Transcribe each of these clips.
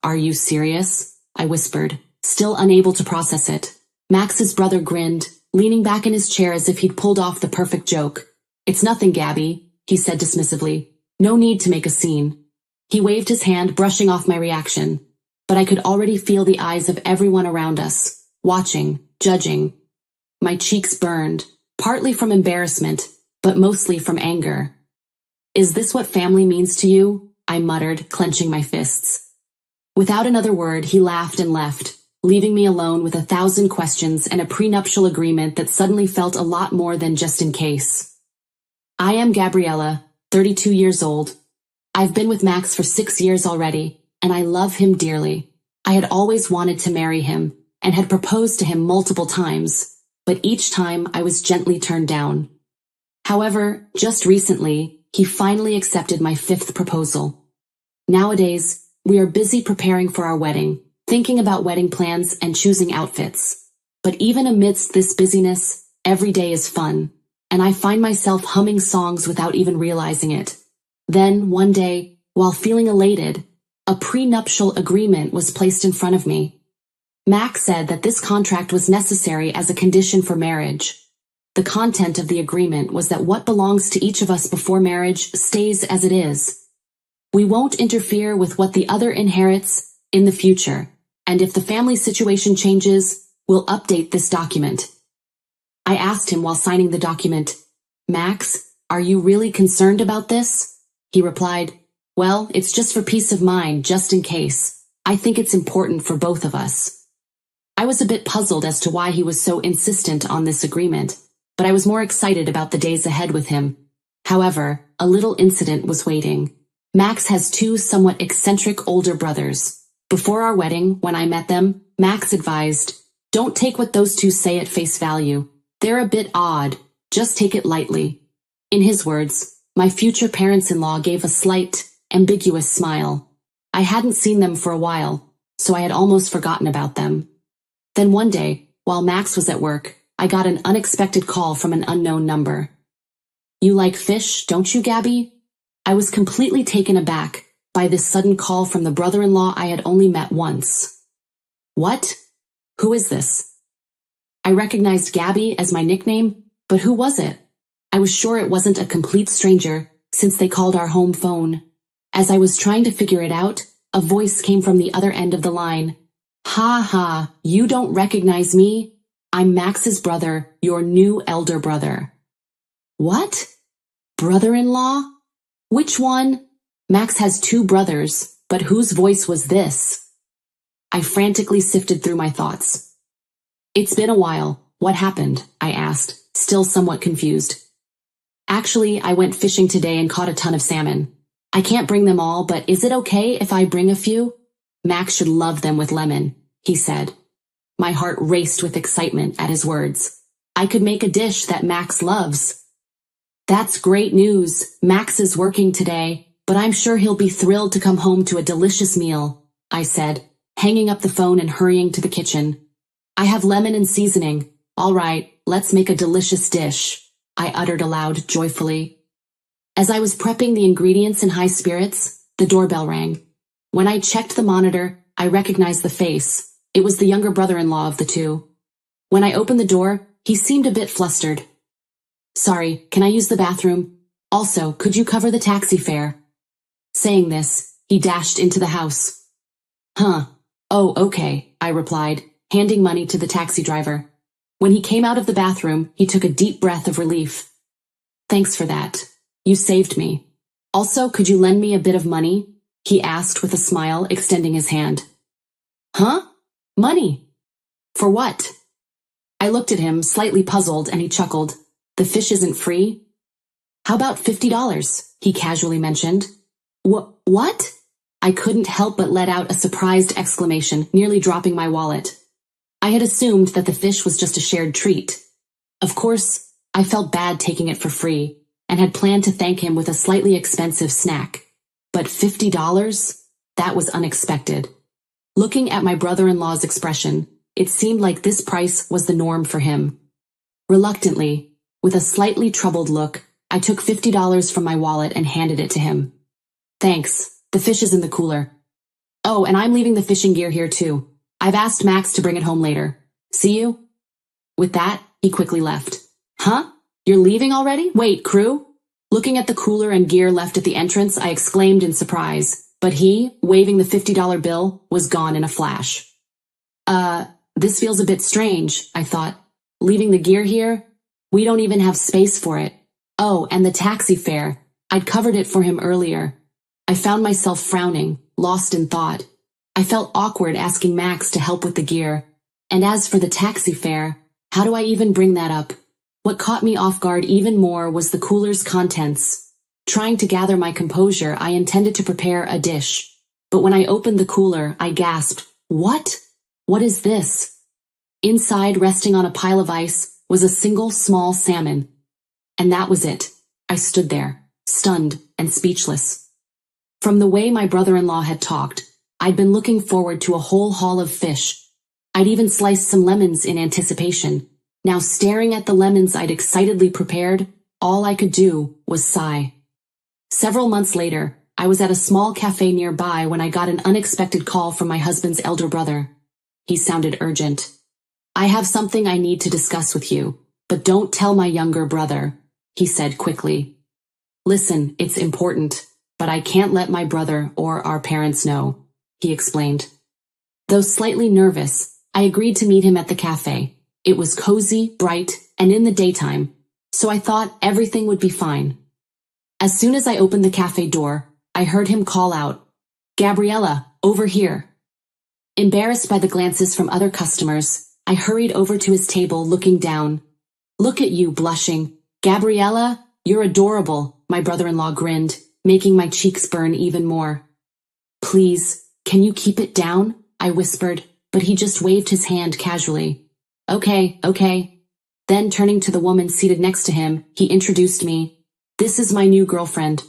Are you serious? I whispered, still unable to process it. Max's brother grinned, leaning back in his chair as if he'd pulled off the perfect joke. It's nothing, Gabby, he said dismissively. No need to make a scene. He waved his hand, brushing off my reaction. But I could already feel the eyes of everyone around us, watching, judging. My cheeks burned, partly from embarrassment, but mostly from anger. Is this what family means to you? I muttered, clenching my fists. Without another word, he laughed and left, leaving me alone with 1,000 questions and a prenuptial agreement that suddenly felt a lot more than just in case. I am Gabriella, 32 years old. I've been with Max for 6 years already, and I love him dearly. I had always wanted to marry him, and had proposed to him multiple times, but each time I was gently turned down. However, just recently, he finally accepted my 5th proposal. Nowadays, we are busy preparing for our wedding, thinking about wedding plans and choosing outfits. But even amidst this busyness, every day is fun, and I find myself humming songs without even realizing it. Then, one day, while feeling elated, a prenuptial agreement was placed in front of me. Max said that this contract was necessary as a condition for marriage. The content of the agreement was that what belongs to each of us before marriage stays as it is. We won't interfere with what the other inherits in the future, and if the family situation changes, we'll update this document. I asked him while signing the document, Max, are you really concerned about this? He replied, well, it's just for peace of mind, just in case. I think it's important for both of us. I was a bit puzzled as to why he was so insistent on this agreement, but I was more excited about the days ahead with him. However, a little incident was waiting. Max has 2 somewhat eccentric older brothers. Before our wedding, when I met them, Max advised, don't take what those 2 say at face value. They're a bit odd. Just take it lightly. In his words, my future parents-in-law gave a slight, ambiguous smile. I hadn't seen them for a while, so I had almost forgotten about them. Then one day, while Max was at work, I got an unexpected call from an unknown number. You like fish, don't you, Gabby? I was completely taken aback by this sudden call from the brother-in-law I had only met once. What? Who is this? I recognized Gabby as my nickname, but who was it? I was sure it wasn't a complete stranger, since they called our home phone. As I was trying to figure it out, a voice came from the other end of the line. Ha ha, you don't recognize me? I'm Max's brother, your new elder brother. What? Brother-in-law? Which one? Max has 2 brothers, but whose voice was this? I frantically sifted through my thoughts. It's been a while. What happened? I asked, still somewhat confused. Actually, I went fishing today and caught a ton of salmon. I can't bring them all, but is it okay if I bring a few? Max should love them with lemon, he said. My heart raced with excitement at his words. I could make a dish that Max loves. That's great news. Max is working today, but I'm sure he'll be thrilled to come home to a delicious meal, I said, hanging up the phone and hurrying to the kitchen. I have lemon and seasoning. All right, let's make a delicious dish, I uttered aloud joyfully. As I was prepping the ingredients in high spirits, the doorbell rang. When I checked the monitor, I recognized the face. It was the younger brother-in-law of the 2. When I opened the door, he seemed a bit flustered. Sorry, can I use the bathroom? Also, could you cover the taxi fare? Saying this, he dashed into the house. Huh. Oh, okay, I replied, handing money to the taxi driver. When he came out of the bathroom, he took a deep breath of relief. Thanks for that. You saved me. Also, could you lend me a bit of money? He asked with a smile, extending his hand. Huh? Money? For what? I looked at him, slightly puzzled, and he chuckled. The fish isn't free? How about $50? He casually mentioned. What? I couldn't help but let out a surprised exclamation, nearly dropping my wallet. I had assumed that the fish was just a shared treat. Of course, I felt bad taking it for free, and had planned to thank him with a slightly expensive snack. But $50? That was unexpected. Looking at my brother-in-law's expression, it seemed like this price was the norm for him. Reluctantly, with a slightly troubled look, I took $50 from my wallet and handed it to him. Thanks, the fish is in the cooler. Oh, and I'm leaving the fishing gear here too. I've asked Max to bring it home later. See you? With that, he quickly left. Huh? You're leaving already? Wait, crew? Looking at the cooler and gear left at the entrance, I exclaimed in surprise, but he, waving the $50 bill, was gone in a flash. This feels a bit strange, I thought. Leaving the gear here? We don't even have space for it. Oh, and the taxi fare. I'd covered it for him earlier. I found myself frowning, lost in thought. I felt awkward asking Max to help with the gear. And as for the taxi fare, how do I even bring that up? What caught me off guard even more was the cooler's contents. Trying to gather my composure, I intended to prepare a dish. But when I opened the cooler, I gasped, "What? What is this?" Inside, resting on a pile of ice, was a single small salmon. And that was it. I stood there, stunned and speechless. From the way my brother-in-law had talked, I'd been looking forward to a whole haul of fish. I'd even sliced some lemons in anticipation. Now, staring at the lemons I'd excitedly prepared, all I could do was sigh. Several months later, I was at a small cafe nearby when I got an unexpected call from my husband's elder brother. He sounded urgent. "I have something I need to discuss with you, but don't tell my younger brother," he said quickly. "Listen, it's important, but I can't let my brother or our parents know," he explained. Though slightly nervous, I agreed to meet him at the cafe. It was cozy, bright, and in the daytime, so I thought everything would be fine. As soon as I opened the cafe door, I heard him call out, "Gabriella, over here." Embarrassed by the glances from other customers, I hurried over to his table looking down. "Look at you, blushing. Gabriella, you're adorable," my brother-in-law grinned, making my cheeks burn even more. "Please, can you keep it down?" I whispered, but he just waved his hand casually. Okay. Then turning to the woman seated next to him, he introduced me. "This is my new girlfriend."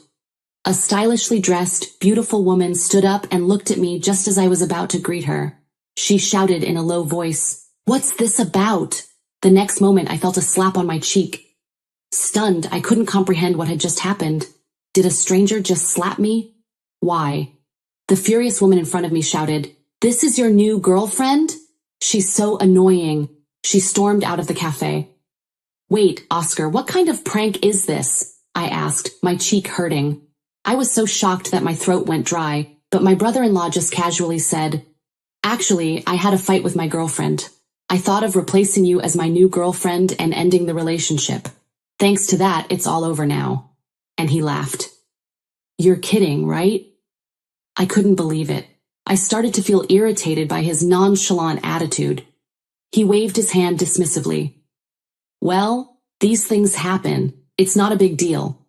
A stylishly dressed, beautiful woman stood up and looked at me just as I was about to greet her. She shouted in a low voice, "What's this about?" The next moment I felt a slap on my cheek. Stunned, I couldn't comprehend what had just happened. Did a stranger just slap me? Why? The furious woman in front of me shouted, "This is your new girlfriend? She's so annoying." She stormed out of the cafe. "Wait, Oscar, what kind of prank is this?" I asked, my cheek hurting. I was so shocked that my throat went dry, but my brother-in-law just casually said, "Actually, I had a fight with my girlfriend. I thought of replacing you as my new girlfriend and ending the relationship. Thanks to that, it's all over now." And he laughed. "You're kidding, right?" I couldn't believe it. I started to feel irritated by his nonchalant attitude. He waved his hand dismissively. "Well, these things happen. It's not a big deal.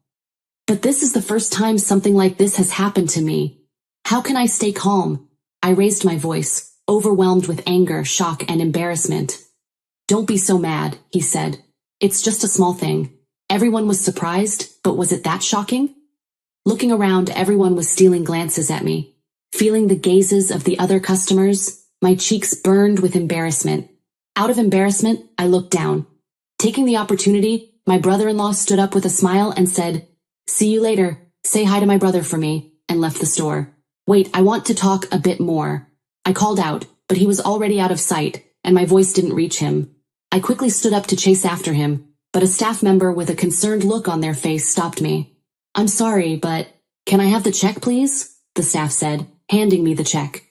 But this is the first time something like this has happened to me. How can I stay calm?" I raised my voice, overwhelmed with anger, shock, and embarrassment. "Don't be so mad," he said. "It's just a small thing." Everyone was surprised, but was it that shocking? Looking around, everyone was stealing glances at me. Feeling the gazes of the other customers, my cheeks burned with embarrassment. Out of embarrassment, I looked down. Taking the opportunity, my brother-in-law stood up with a smile and said, "See you later. Say hi to my brother for me," and left the store. "Wait, I want to talk a bit more." I called out, but he was already out of sight, and my voice didn't reach him. I quickly stood up to chase after him, but a staff member with a concerned look on their face stopped me. "I'm sorry, but can I have the check, please?" the staff said, handing me the check.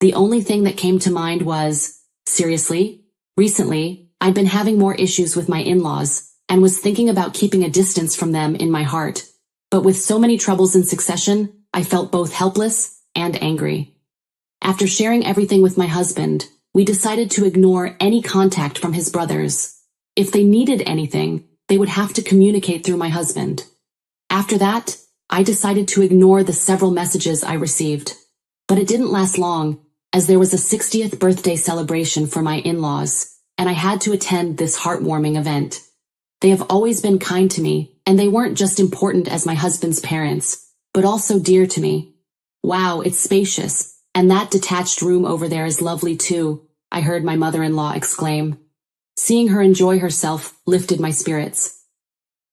The only thing that came to mind was, seriously? Recently, I'd been having more issues with my in-laws, and was thinking about keeping a distance from them in my heart. But with so many troubles in succession, I felt both helpless and angry. After sharing everything with my husband, we decided to ignore any contact from his brothers. If they needed anything, they would have to communicate through my husband. After that, I decided to ignore the several messages I received. But it didn't last long, as there was a 60th birthday celebration for my in-laws, and I had to attend this heartwarming event. They have always been kind to me, and they weren't just important as my husband's parents, but also dear to me. "Wow, it's spacious, and that detached room over there is lovely too," I heard my mother-in-law exclaim. Seeing her enjoy herself lifted my spirits.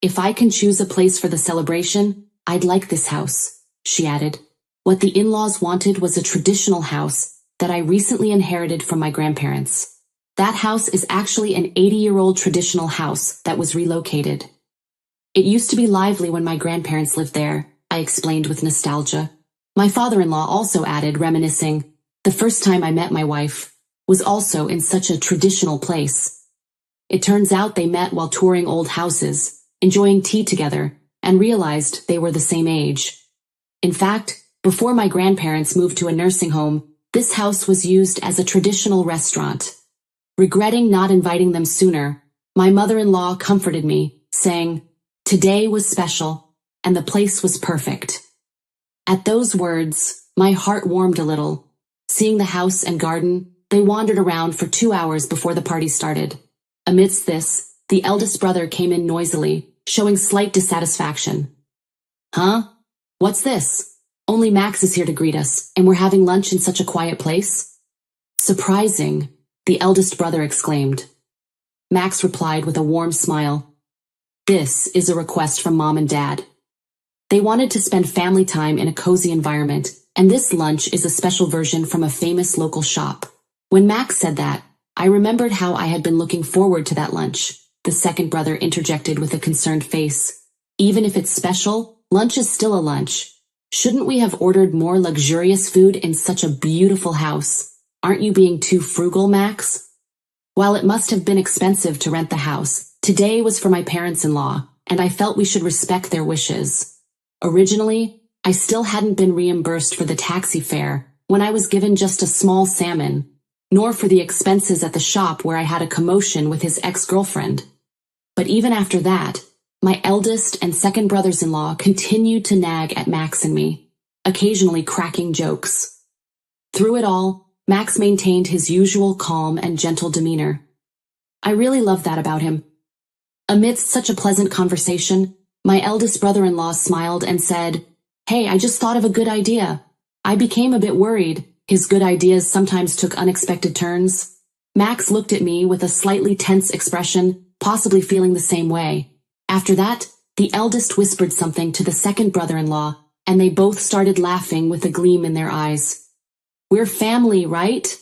"If I can choose a place for the celebration, I'd like this house," she added. What the in-laws wanted was a traditional house that I recently inherited from my grandparents. That house is actually an 80-year-old traditional house that was relocated. It used to be lively when my grandparents lived there, I explained with nostalgia. My father-in-law also added, reminiscing, the first time I met my wife was also in such a traditional place. It turns out they met while touring old houses, enjoying tea together, and realized they were the same age. In fact, before my grandparents moved to a nursing home, this house was used as a traditional restaurant. Regretting not inviting them sooner, my mother-in-law comforted me, saying, "Today was special, and the place was perfect." At those words, my heart warmed a little. Seeing the house and garden, they wandered around for 2 hours before the party started. Amidst this, the eldest brother came in noisily, showing slight dissatisfaction. "Huh? What's this? Only Max is here to greet us, and we're having lunch in such a quiet place?" "Surprising," the eldest brother exclaimed. Max replied with a warm smile. "This is a request from Mom and Dad. They wanted to spend family time in a cozy environment, and this lunch is a special version from a famous local shop." When Max said that, I remembered how I had been looking forward to that lunch. The second brother interjected with a concerned face. "Even if it's special, lunch is still a lunch. Shouldn't we have ordered more luxurious food in such a beautiful house? Aren't you being too frugal, Max?" While it must have been expensive to rent the house, today was for my parents-in-law, and I felt we should respect their wishes. Originally, I still hadn't been reimbursed for the taxi fare when I was given just a small salmon, nor for the expenses at the shop where I had a commotion with his ex-girlfriend. But even after that, my eldest and second brothers-in-law continued to nag at Max and me, occasionally cracking jokes. Through it all, Max maintained his usual calm and gentle demeanor. I really loved that about him. Amidst such a pleasant conversation, my eldest brother-in-law smiled and said, "Hey, I just thought of a good idea." I became a bit worried. His good ideas sometimes took unexpected turns. Max looked at me with a slightly tense expression, possibly feeling the same way. After that, the eldest whispered something to the second brother-in-law, and they both started laughing with a gleam in their eyes. "We're family, right?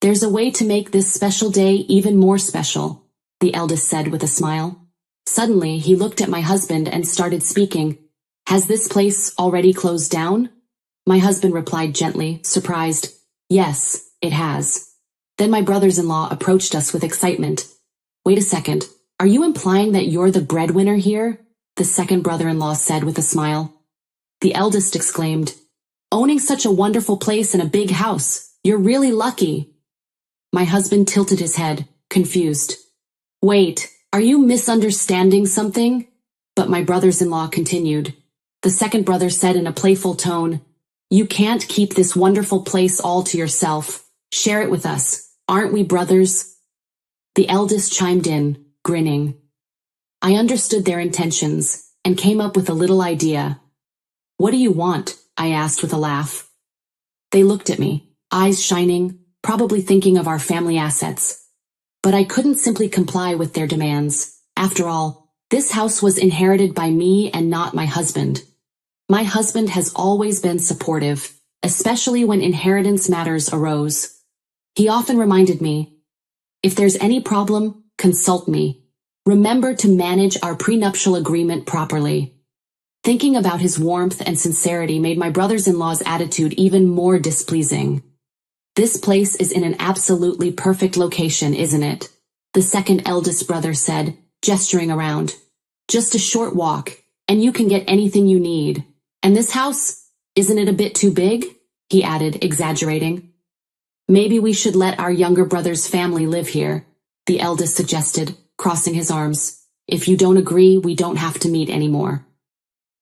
There's a way to make this special day even more special," the eldest said with a smile. Suddenly, he looked at my husband and started speaking. "Has this place already closed down?" My husband replied gently, surprised, "Yes, it has." Then my brothers-in-law approached us with excitement. "Wait a second, are you implying that you're the breadwinner here?" the second brother-in-law said with a smile. The eldest exclaimed, "Owning such a wonderful place in a big house, you're really lucky." My husband tilted his head, confused. "Wait, are you misunderstanding something?" But my brothers-in-law continued. The second brother said in a playful tone, "You can't keep this wonderful place all to yourself. Share it with us. Aren't we brothers?" The eldest chimed in, grinning. I understood their intentions and came up with a little idea. "What do you want?" I asked with a laugh. They looked at me, eyes shining, probably thinking of our family assets. But I couldn't simply comply with their demands. After all, this house was inherited by me and not my husband. My husband has always been supportive, especially when inheritance matters arose. He often reminded me, "If there's any problem, consult me. Remember to manage our prenuptial agreement properly." Thinking about his warmth and sincerity made my brothers-in-law's attitude even more displeasing. "This place is in an absolutely perfect location, isn't it?" the second eldest brother said, gesturing around. "Just a short walk, and you can get anything you need. And this house, isn't it a bit too big?" he added, exaggerating. "Maybe we should let our younger brother's family live here," the eldest suggested, crossing his arms. "If you don't agree, we don't have to meet anymore."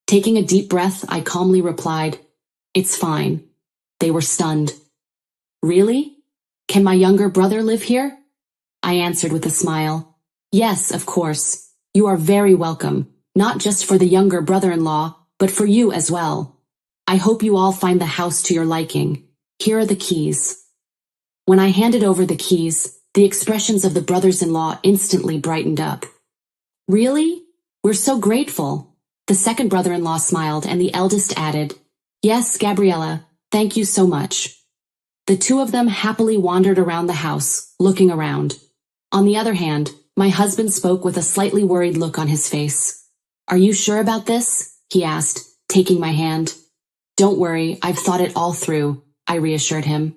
Taking a deep breath, I calmly replied, "It's fine." They were stunned. "Really? Can my younger brother live here?" I answered with a smile. "Yes, of course. You are very welcome, not just for the younger brother-in-law, but for you as well. I hope you all find the house to your liking. Here are the keys." When I handed over the keys, the expressions of the brothers-in-law instantly brightened up. "Really? We're so grateful." The second brother-in-law smiled and the eldest added, Yes, Gabriella, thank you so much. The two of them happily wandered around the house, looking around. On the other hand, my husband spoke with a slightly worried look on his face. Are you sure about this? He asked, taking my hand. Don't worry, I've thought it all through, I reassured him.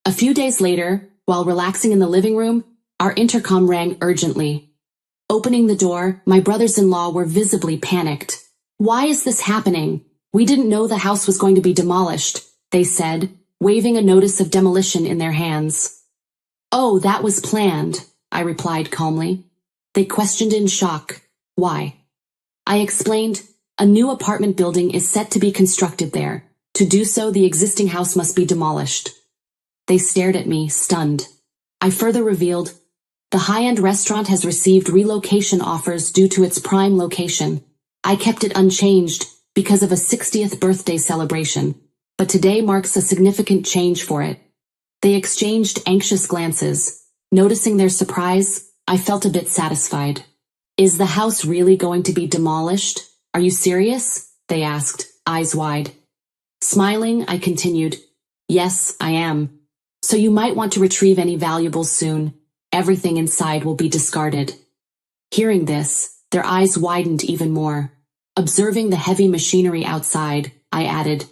A few days later, while relaxing in the living room, our intercom rang urgently. Opening the door, my brothers-in-law were visibly panicked. Why is this happening? We didn't know the house was going to be demolished, they said, waving a notice of demolition in their hands. Oh, that was planned, I replied calmly. They questioned in shock. Why? I explained, a new apartment building is set to be constructed there. To do so, the existing house must be demolished. They stared at me, stunned. I further revealed, the high-end restaurant has received relocation offers due to its prime location. I kept it unchanged because of a 60th birthday celebration, but today marks a significant change for it. They exchanged anxious glances. Noticing their surprise, I felt a bit satisfied. Is the house really going to be demolished? Are you serious? They asked, eyes wide. Smiling, I continued, yes, I am. So you might want to retrieve any valuables soon. Everything inside will be discarded. Hearing this, their eyes widened even more. Observing the heavy machinery outside, I added,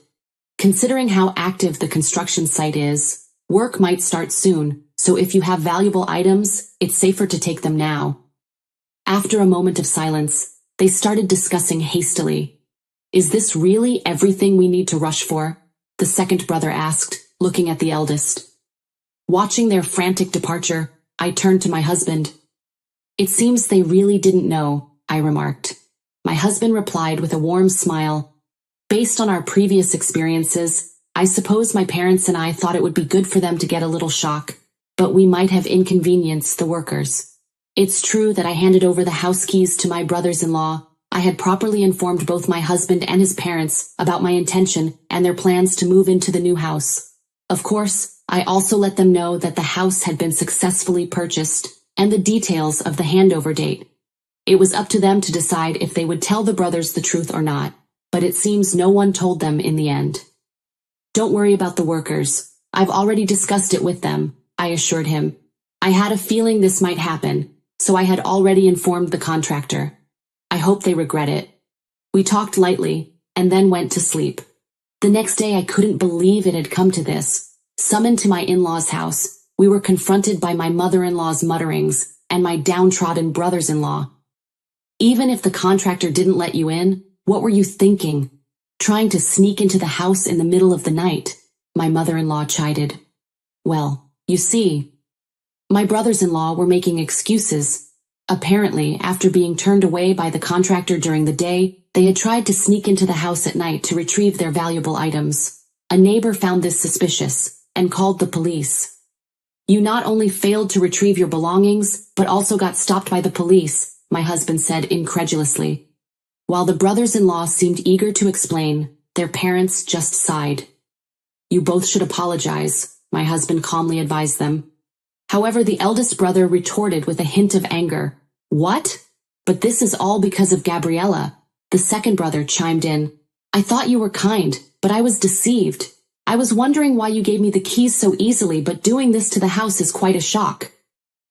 considering how active the construction site is, work might start soon, so if you have valuable items, it's safer to take them now. After a moment of silence, they started discussing hastily. Is this really everything we need to rush for? The second brother asked, looking at the eldest. Watching their frantic departure, I turned to my husband. It seems they really didn't know, I remarked. My husband replied with a warm smile. Based on our previous experiences, I suppose my parents and I thought it would be good for them to get a little shock, but we might have inconvenienced the workers. It's true that I handed over the house keys to my brothers-in-law. I had properly informed both my husband and his parents about my intention and their plans to move into the new house. Of course, I also let them know that the house had been successfully purchased and the details of the handover date. It was up to them to decide if they would tell the brothers the truth or not, but it seems no one told them in the end. Don't worry about the workers. I've already discussed it with them, I assured him. I had a feeling this might happen, so I had already informed the contractor. I hope they regret it. We talked lightly, and then went to sleep. The next day I couldn't believe it had come to this. Summoned to my in-laws' house, we were confronted by my mother-in-law's mutterings and my downtrodden brothers-in-law. Even if the contractor didn't let you in, what were you thinking? Trying to sneak into the house in the middle of the night, my mother-in-law chided. Well, you see, my brothers-in-law were making excuses. Apparently, after being turned away by the contractor during the day, they had tried to sneak into the house at night to retrieve their valuable items. A neighbor found this suspicious and called the police. You not only failed to retrieve your belongings, but also got stopped by the police, my husband said incredulously. While the brothers-in-law seemed eager to explain, their parents just sighed. You both should apologize, my husband calmly advised them. However, the eldest brother retorted with a hint of anger. What? But this is all because of Gabriella. The second brother chimed in. I thought you were kind, but I was deceived. I was wondering why you gave me the keys so easily, but doing this to the house is quite a shock.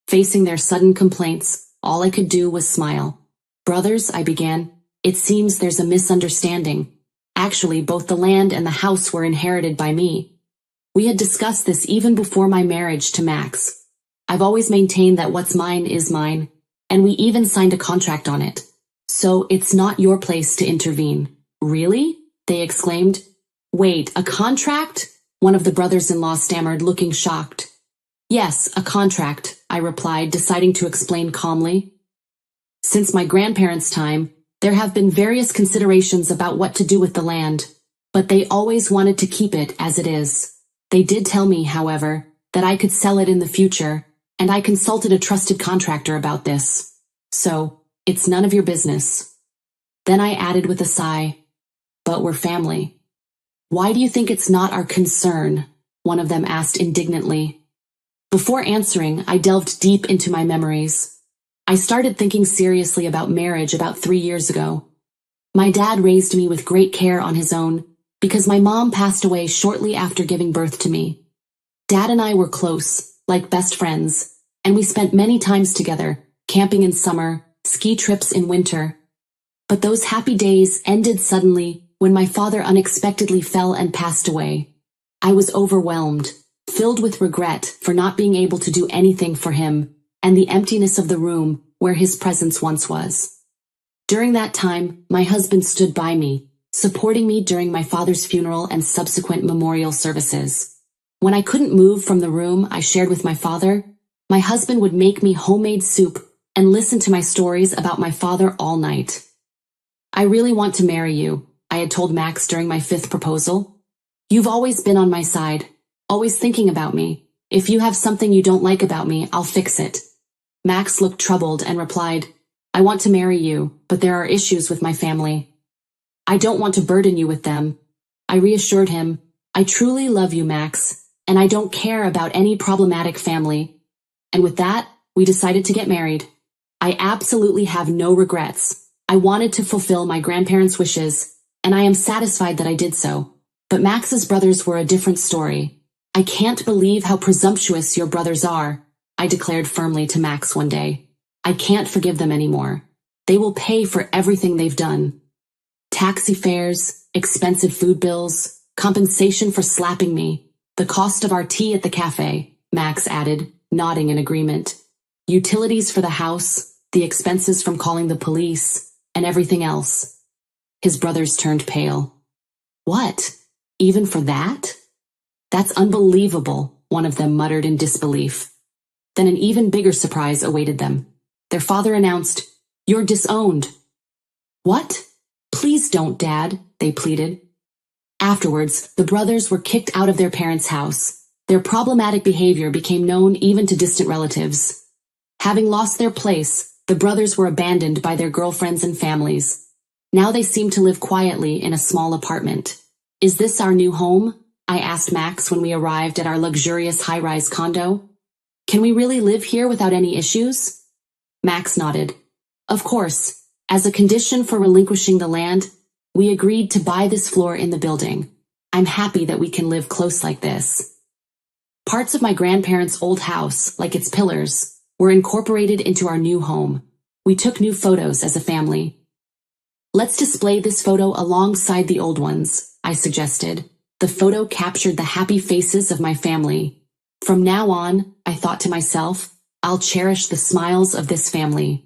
Facing their sudden complaints, all I could do was smile. Brothers, I began, it seems there's a misunderstanding. Actually, both the land and the house were inherited by me. We had discussed this even before my marriage to Max. I've always maintained that what's mine is mine, and we even signed a contract on it. So it's not your place to intervene. Really? They exclaimed. Wait, a contract? One of the brothers-in-law stammered, looking shocked. Yes, a contract, I replied, deciding to explain calmly. Since my grandparents' time, there have been various considerations about what to do with the land, but they always wanted to keep it as it is. They did tell me, however, that I could sell it in the future, and I consulted a trusted contractor about this. So, it's none of your business. Then I added with a sigh, but we're family. Why do you think it's not our concern? One of them asked indignantly. Before answering, I delved deep into my memories. I started thinking seriously about marriage about 3 years ago. My dad raised me with great care on his own, because my mom passed away shortly after giving birth to me. Dad and I were close, like best friends, and we spent many times together, camping in summer, ski trips in winter. But those happy days ended suddenly when my father unexpectedly fell and passed away. I was overwhelmed, filled with regret for not being able to do anything for him, and the emptiness of the room where his presence once was. During that time, my husband stood by me, supporting me during my father's funeral and subsequent memorial services. When I couldn't move from the room I shared with my father, my husband would make me homemade soup and listen to my stories about my father all night. "I really want to marry you," I had told Max during my 5th proposal. "You've always been on my side, always thinking about me. If you have something you don't like about me, I'll fix it." Max looked troubled and replied, "I want to marry you, but there are issues with my family. I don't want to burden you with them." I reassured him, "I truly love you, Max, and I don't care about any problematic family." And with that, we decided to get married. I absolutely have no regrets. I wanted to fulfill my grandparents' wishes, and I am satisfied that I did so. But Max's brothers were a different story. "I can't believe how presumptuous your brothers are," I declared firmly to Max one day. "I can't forgive them anymore. They will pay for everything they've done. Taxi fares, expensive food bills, compensation for slapping me, the cost of our tea at the cafe," Max added, nodding in agreement. "Utilities for the house, the expenses from calling the police, and everything else." His brothers turned pale. "What? Even for that?" "That's unbelievable," one of them muttered in disbelief. Then an even bigger surprise awaited them. Their father announced, "You're disowned." "What? Please don't, Dad," they pleaded. Afterwards, the brothers were kicked out of their parents' house. Their problematic behavior became known even to distant relatives. Having lost their place, the brothers were abandoned by their girlfriends and families. Now they seemed to live quietly in a small apartment. "Is this our new home?" I asked Max when we arrived at our luxurious high-rise condo. "Can we really live here without any issues?" Max nodded. "Of course, as a condition for relinquishing the land, we agreed to buy this floor in the building. I'm happy that we can live close like this." Parts of my grandparents' old house, like its pillars, were incorporated into our new home. We took new photos as a family. "Let's display this photo alongside the old ones," I suggested. The photo captured the happy faces of my family. From now on, I thought to myself, I'll cherish the smiles of this family.